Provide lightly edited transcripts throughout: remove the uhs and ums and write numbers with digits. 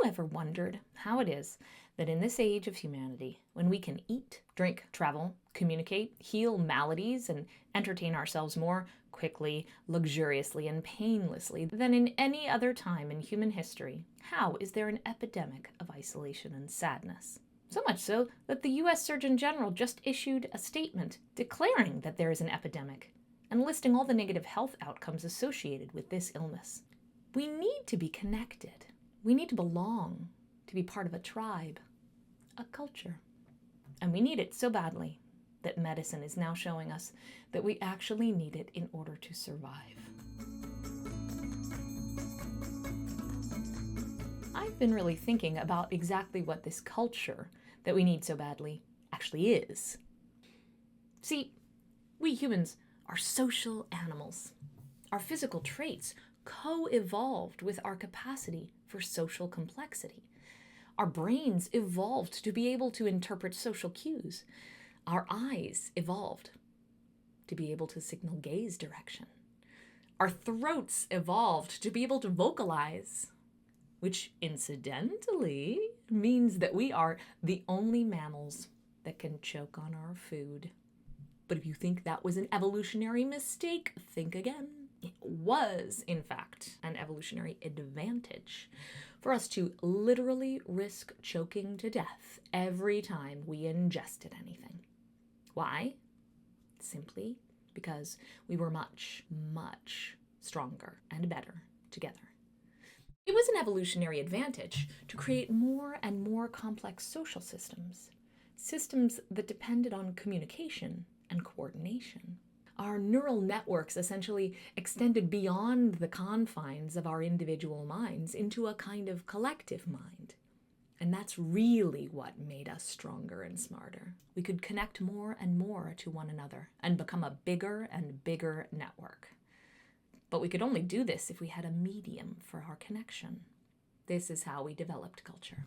ever wondered how it is that in this age of humanity, when we can eat, drink, travel, communicate, heal maladies, and entertain ourselves more quickly, luxuriously, and painlessly than in any other time in human history, how is there an epidemic of isolation and sadness? So much so that the U.S. Surgeon General just issued a statement declaring that there is an epidemic and listing all the negative health outcomes associated with this illness. We need to be connected. We need to belong, to be part of a tribe, a culture. And we need it so badly that medicine is now showing us that we actually need it in order to survive. I've been really thinking about exactly what this culture that we need so badly actually is. See, we humans are social animals. Our physical traits co-evolved with our capacity for social complexity. Our brains evolved to be able to interpret social cues. Our eyes evolved to be able to signal gaze direction. Our throats evolved to be able to vocalize, which incidentally means that we are the only mammals that can choke on our food. But if you think that was an evolutionary mistake, think again. It was, in fact, an evolutionary advantage for us to literally risk choking to death every time we ingested anything. Why? Simply because we were much, much stronger and better together. It was an evolutionary advantage to create more and more complex social systems, systems that depended on communication and coordination. Our neural networks essentially extended beyond the confines of our individual minds into a kind of collective mind. And that's really what made us stronger and smarter. We could connect more and more to one another and become a bigger and bigger network. But we could only do this if we had a medium for our connection. This is how we developed culture.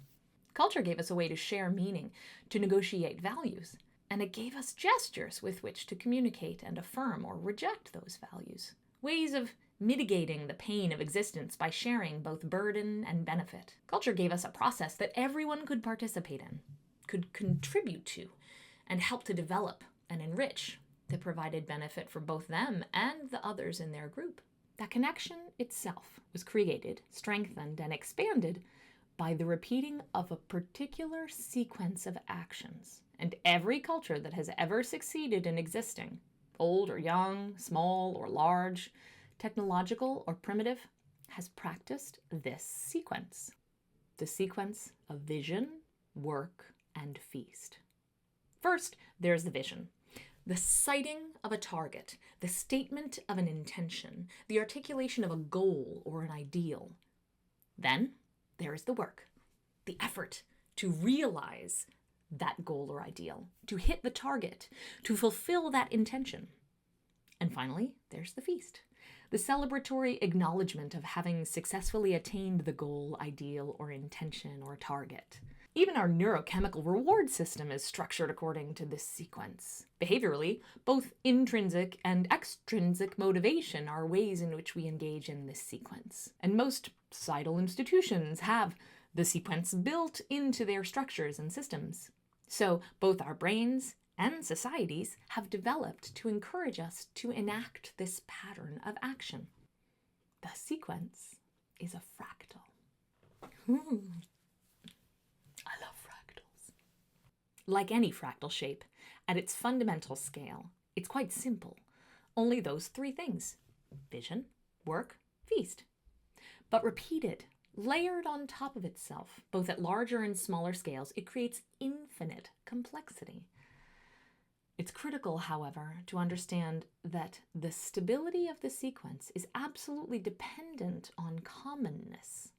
Culture gave us a way to share meaning, to negotiate values, and it gave us gestures with which to communicate and affirm or reject those values. Ways of mitigating the pain of existence by sharing both burden and benefit. Culture gave us a process that everyone could participate in, could contribute to, and help to develop and enrich, that provided benefit for both them and the others in their group. That connection itself was created, strengthened, and expanded by the repeating of a particular sequence of actions. And every culture that has ever succeeded in existing, old or young, small or large, technological or primitive, has practiced this sequence. The sequence of vision, work, and feast. First, there's the vision. The sighting of a target, the statement of an intention, the articulation of a goal or an ideal. Then there is the work, the effort to realize that goal or ideal, to hit the target, to fulfill that intention. And finally, there's the feast, the celebratory acknowledgement of having successfully attained the goal, ideal, or intention or target. Even our neurochemical reward system is structured according to this sequence. Behaviorally, both intrinsic and extrinsic motivation are ways in which we engage in this sequence. And most societal institutions have the sequence built into their structures and systems. So both our brains and societies have developed to encourage us to enact this pattern of action. The sequence is a fractal. I love fractals. Like any fractal shape, at its fundamental scale, it's quite simple. Only those three things: vision, work, feast. But repeated, layered on top of itself, both at larger and smaller scales, it creates infinite complexity. It's critical, however, to understand that the stability of the sequence is absolutely dependent on commonness.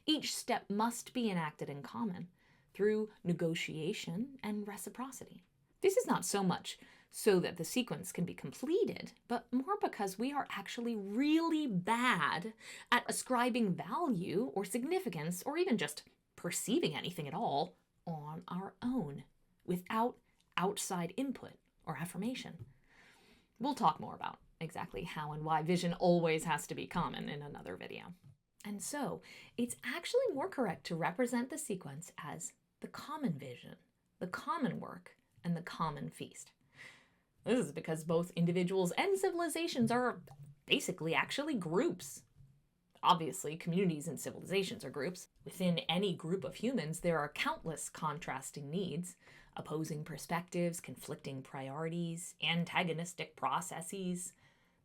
Each step must be enacted in common through negotiation and reciprocity. This is not so much so that the sequence can be completed, but more because we are actually really bad at ascribing value or significance, or even just perceiving anything at all, on our own, without outside input or affirmation. We'll talk more about exactly how and why vision always has to be common in another video. And so, it's actually more correct to represent the sequence as the common vision, the common work, and the common feast. This is because both individuals and civilizations are basically actually groups. Obviously, communities and civilizations are groups. Within any group of humans, there are countless contrasting needs, opposing perspectives, conflicting priorities, antagonistic processes.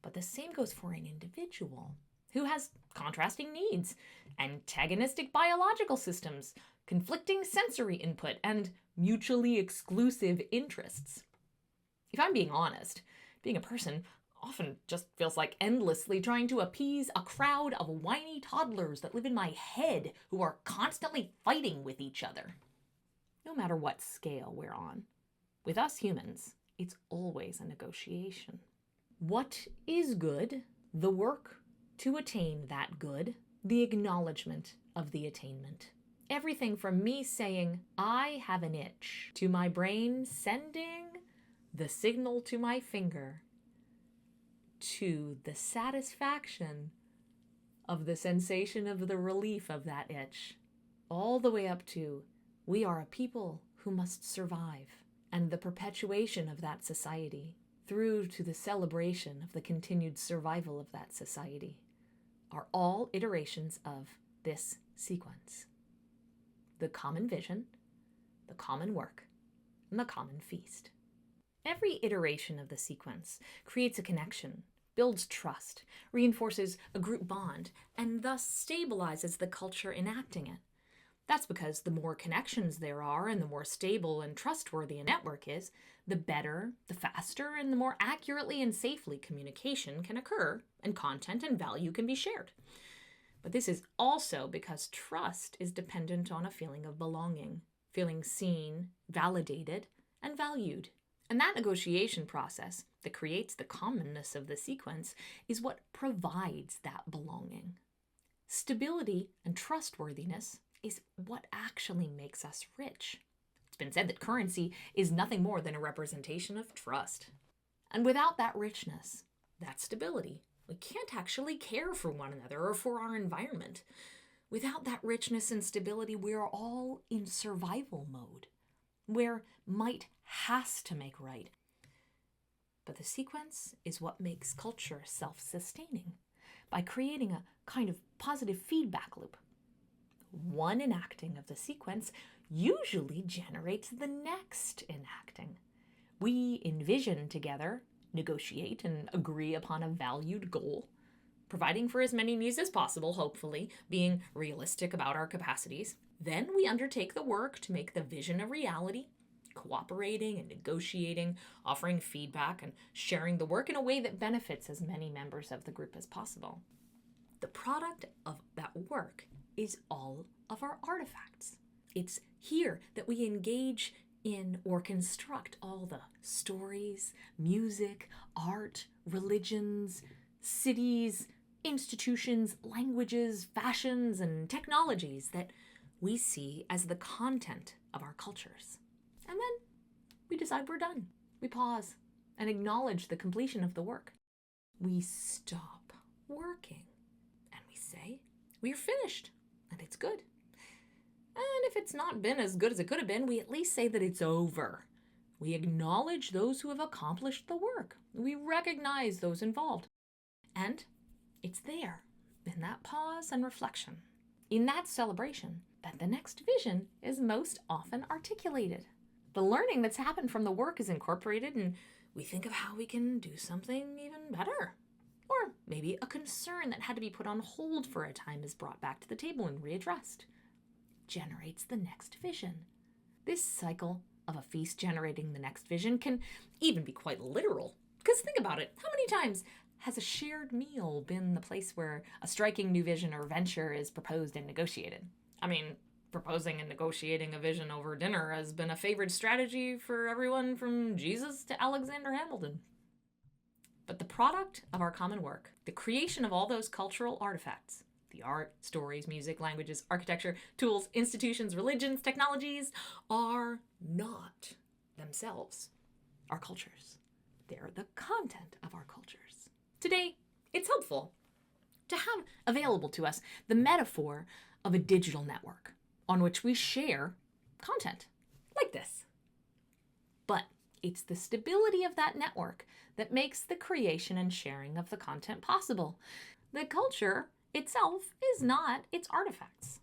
But the same goes for an individual who has contrasting needs, antagonistic biological systems, conflicting sensory input, and mutually exclusive interests. If I'm being honest, being a person often just feels like endlessly trying to appease a crowd of whiny toddlers that live in my head who are constantly fighting with each other. No matter what scale we're on. With us humans, it's always a negotiation. What is good? The work to attain that good, the acknowledgement of the attainment. Everything from me saying, I have an itch, to my brain sending the signal to my finger, to the satisfaction of the sensation of the relief of that itch, all the way up to, we are a people who must survive, and the perpetuation of that society, through to the celebration of the continued survival of that society, are all iterations of this sequence. The common vision, the common work, and the common feast. Every iteration of the sequence creates a connection, builds trust, reinforces a group bond, and thus stabilizes the culture enacting it. That's because the more connections there are and the more stable and trustworthy a network is, the better, the faster, and the more accurately and safely communication can occur and content and value can be shared. But this is also because trust is dependent on a feeling of belonging, feeling seen, validated, and valued. And that negotiation process that creates the commonness of the sequence is what provides that belonging. Stability and trustworthiness is what actually makes us rich. It's been said that currency is nothing more than a representation of trust. And without that richness, that stability, we can't actually care for one another or for our environment. Without that richness and stability, we are all in survival mode, where might has to make right. But the sequence is what makes culture self-sustaining by creating a kind of positive feedback loop. One enacting of the sequence usually generates the next enacting. We envision together, negotiate, and agree upon a valued goal, providing for as many needs as possible, hopefully, being realistic about our capacities. Then we undertake the work to make the vision a reality, cooperating and negotiating, offering feedback, and sharing the work in a way that benefits as many members of the group as possible. The product of that work is all of our artifacts. It's here that we engage in or construct all the stories, music, art, religions, cities, institutions, languages, fashions, and technologies that we see as the content of our cultures. And then we decide we're done. We pause and acknowledge the completion of the work. We stop working and we say, we're finished and it's good. And if it's not been as good as it could have been, we at least say that it's over. We acknowledge those who have accomplished the work. We recognize those involved. And it's there, in that pause and reflection, in that celebration, that the next vision is most often articulated. The learning that's happened from the work is incorporated, and we think of how we can do something even better. Or maybe a concern that had to be put on hold for a time is brought back to the table and readdressed. Generates the next vision. This cycle of a feast generating the next vision can even be quite literal. Because think about it, how many times has a shared meal been the place where a striking new vision or venture is proposed and negotiated? I mean, proposing and negotiating a vision over dinner has been a favored strategy for everyone from Jesus to Alexander Hamilton. But the product of our common work, the creation of all those cultural artifacts, the art, stories, music, languages, architecture, tools, institutions, religions, technologies, are not themselves our cultures. They're the content of our cultures. Today, it's helpful to have available to us the metaphor of a digital network on which we share content like this. But it's the stability of that network that makes the creation and sharing of the content possible. The culture itself is not its artifacts.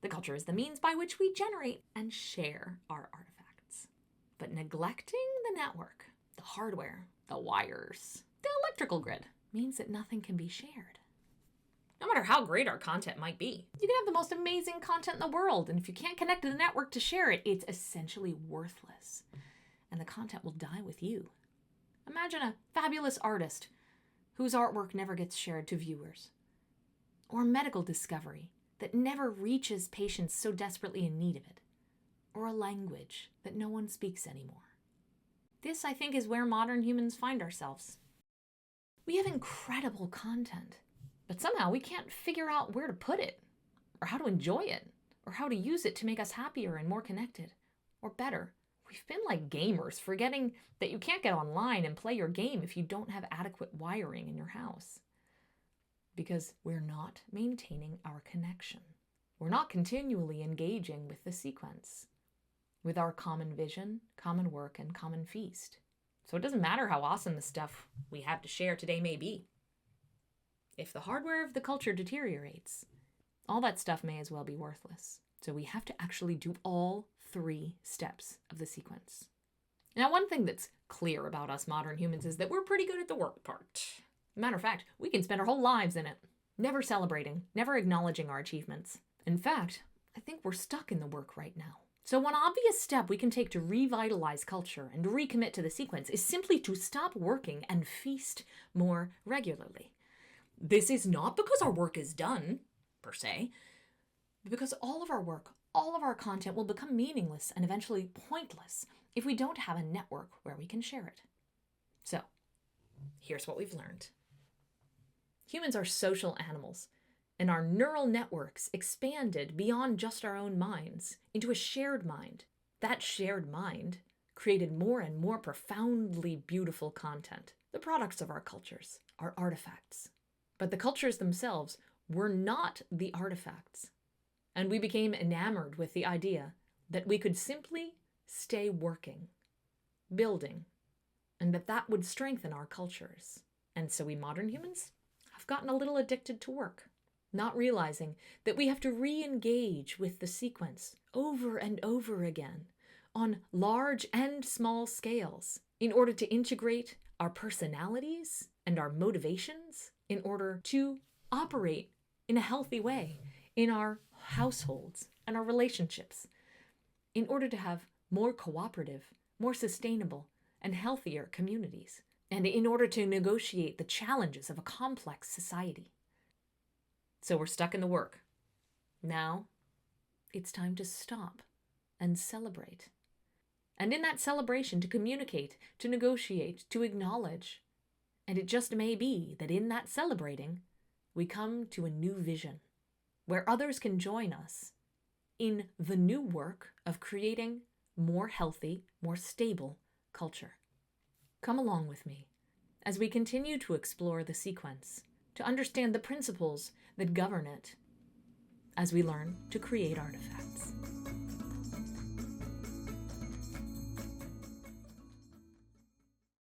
The culture is the means by which we generate and share our artifacts. But neglecting the network, the hardware, the wires, the electrical grid, means that nothing can be shared. No matter how great our content might be. You can have the most amazing content in the world, and if you can't connect to the network to share it, it's essentially worthless. And the content will die with you. Imagine a fabulous artist whose artwork never gets shared to viewers. Or a medical discovery that never reaches patients so desperately in need of it. Or a language that no one speaks anymore. This, I think, is where modern humans find ourselves. We have incredible content, but somehow we can't figure out where to put it, or how to enjoy it, or how to use it to make us happier and more connected. Or better, we've been like gamers, forgetting that you can't get online and play your game if you don't have adequate wiring in your house. Because we're not maintaining our connection. We're not continually engaging with the sequence, with our common vision, common work, and common feast. So it doesn't matter how awesome the stuff we have to share today may be. If the hardware of the culture deteriorates, all that stuff may as well be worthless. So we have to actually do all 3 steps of the sequence. Now, one thing that's clear about us modern humans is that we're pretty good at the work part. Matter of fact, we can spend our whole lives in it, never celebrating, never acknowledging our achievements. In fact, I think we're stuck in the work right now. So one obvious step we can take to revitalize culture and recommit to the sequence is simply to stop working and feast more regularly. This is not because our work is done, per se, but because all of our work, all of our content will become meaningless and eventually pointless if we don't have a network where we can share it. So, here's what we've learned. Humans are social animals, and our neural networks expanded beyond just our own minds into a shared mind. That shared mind created more and more profoundly beautiful content, the products of our cultures, our artifacts. But the cultures themselves were not the artifacts, and we became enamored with the idea that we could simply stay working, building, and that would strengthen our cultures. And so we modern humans have gotten a little addicted to work, not realizing that we have to re-engage with the sequence over and over again on large and small scales in order to integrate our personalities and our motivations in order to operate in a healthy way in our households and our relationships, in order to have more cooperative, more sustainable, and healthier communities, and in order to negotiate the challenges of a complex society. So we're stuck in the work. Now, it's time to stop and celebrate. And in that celebration, to communicate, to negotiate, to acknowledge. And it just may be that in that celebrating, we come to a new vision, where others can join us in the new work of creating more healthy, more stable culture. Come along with me as we continue to explore the sequence, to understand the principles that govern it, as we learn to create artifacts.